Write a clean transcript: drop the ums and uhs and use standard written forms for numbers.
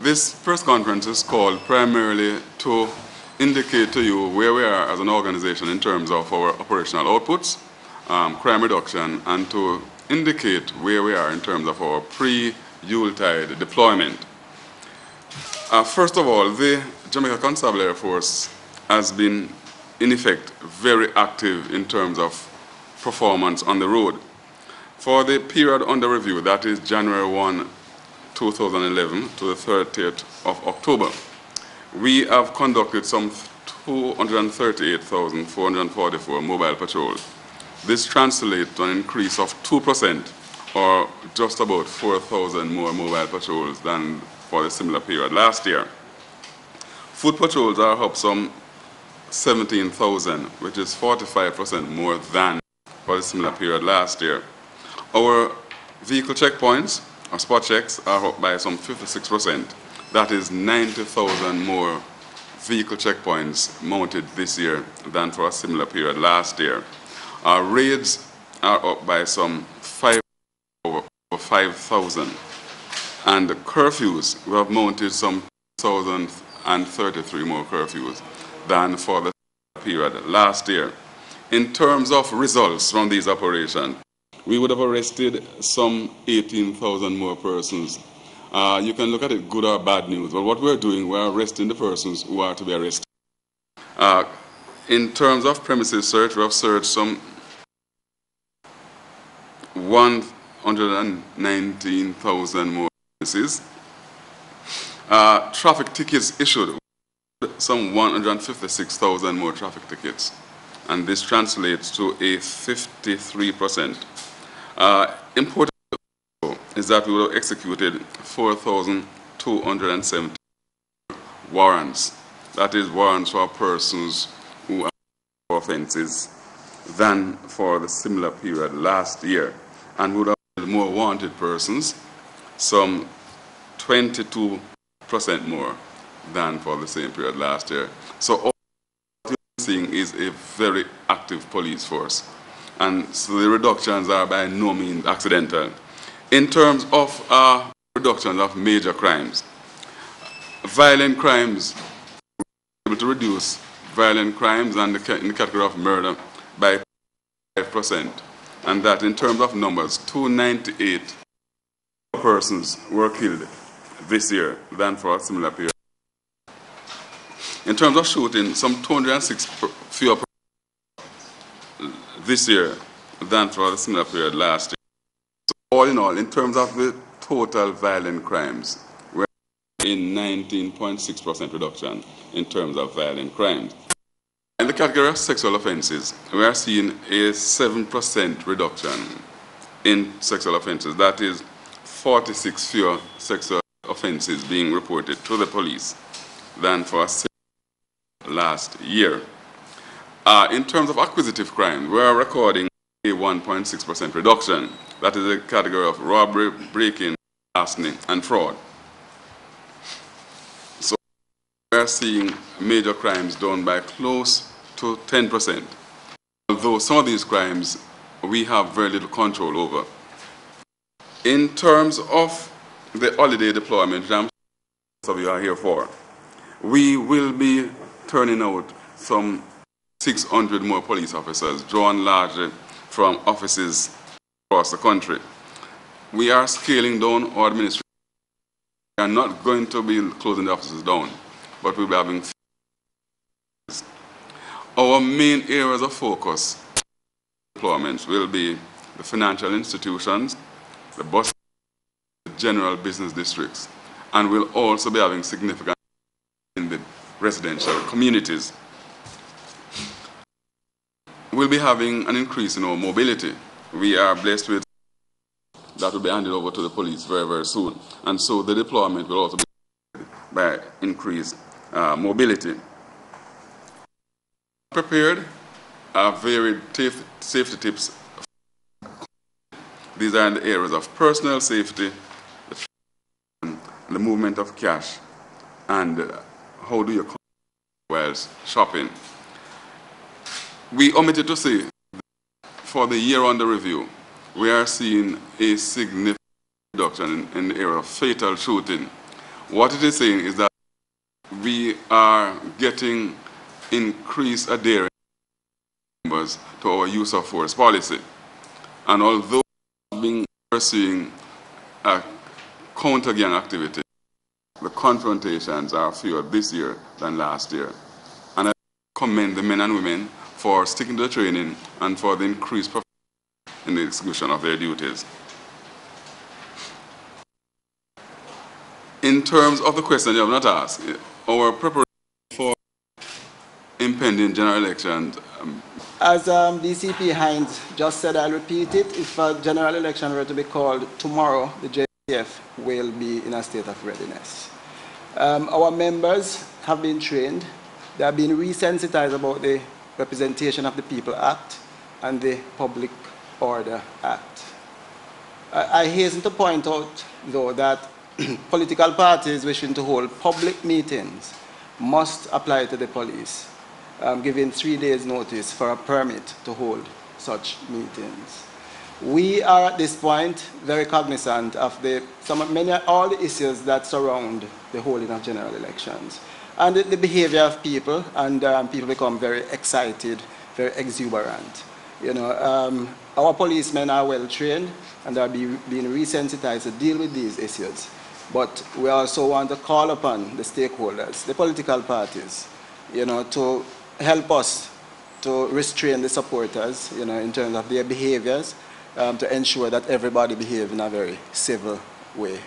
This press conference is called primarily to indicate to you where we are as an organization in terms of our operational outputs, crime reduction, and to indicate where we are in terms of our pre-Yuletide deployment. First of all, the Jamaica Constabulary Force has been, in effect, very active in terms of performance on the road. For the period under review, that is January 1, 2011 to the 30th of October, we have conducted some 238,444 mobile patrols. This translates to an increase of 2%, or just about 4,000 more mobile patrols than for the similar period last year. Foot patrols are up some 17,000, which is 45% more than for the similar period last year. Our vehicle checkpoints, our spot checks, are up by some 56%. That is 90,000 more vehicle checkpoints mounted this year than for a similar period last year. Our raids are up by some over 5,000. And the curfews, we have mounted some 1,033 more curfews than for the period last year. In terms of results from these operations, we would have arrested some 18,000 more persons. You can look at it good or bad news, but what we're doing, we're arresting the persons who are to be arrested. In terms of premises search, we have searched some 119,000 more premises. Traffic tickets issued, some 156,000 more traffic tickets, and this translates to a 53%. Important is that we would have executed 4,270 warrants. That is warrants for persons who are offences than for the similar period last year. And we would have more wanted persons, some 22% more than for the same period last year. So all what you're seeing is a very active police force. And so the reductions are by no means accidental. In terms of reduction of major crimes, violent crimes, we're able to reduce violent crimes and in the category of murder by 5%. And that in terms of numbers, 298 persons were killed this year than for a similar period. In terms of shooting, some 206 fewer this year than for the similar period last year. So all in all, in terms of the total violent crimes, we're in 19.6% reduction in terms of violent crimes. In the category of sexual offences, we are seeing a 7% reduction in sexual offences. That is 46 fewer sexual offences being reported to the police than for last year. In terms of acquisitive crime, we are recording a 1.6% reduction. That is a category of robbery, breaking, larceny, and fraud. So we are seeing major crimes down by close to 10%. Although some of these crimes we have very little control over. In terms of the holiday deployment, which I'm sure most of you are here for, we will be turning out some 600 more police officers, drawn largely from offices across the country. We are scaling down our administration. We are not going to be closing the offices down, but we'll be having. Our main areas of focus deployments will be the financial institutions, the bus, the general business districts, and we'll also be having significant in the residential communities. We'll be having an increase in our mobility. We are blessed with that will be handed over to the police very, very soon. And so the deployment will also be by increased mobility. Prepared are varied safety tips. These are in the areas of personal safety, the movement of cash, and how do you while shopping. We omitted to say, for the year under review, we are seeing a significant reduction in the area of fatal shooting. What it is saying is that we are getting increased adherence members to our use of force policy. And although we've been pursuing a counter-gang activity, the confrontations are fewer this year than last year. And I commend the men and women for sticking to the training and for the increased professionalism in the execution of their duties. In terms of the question you have not asked, our preparation for impending general elections. As DCP Hinds just said, I'll repeat it. If a general election were to be called tomorrow, the JCF will be in a state of readiness. Our members have been trained. They have been resensitized about the Representation of the People Act and the Public Order Act. I hasten to point out, though, that political parties wishing to hold public meetings must apply to the police, giving 3 days' notice for a permit to hold such meetings. We are at this point very cognizant of all the issues that surround the holding of general elections and the behavior of people, and people become very excited, very exuberant. You know, our policemen are well trained and are being resensitized to deal with these issues. But we also want to call upon the stakeholders, the political parties, you know, to help us to restrain the supporters, you know, in terms of their behaviors, to ensure that everybody behaves in a very civil way.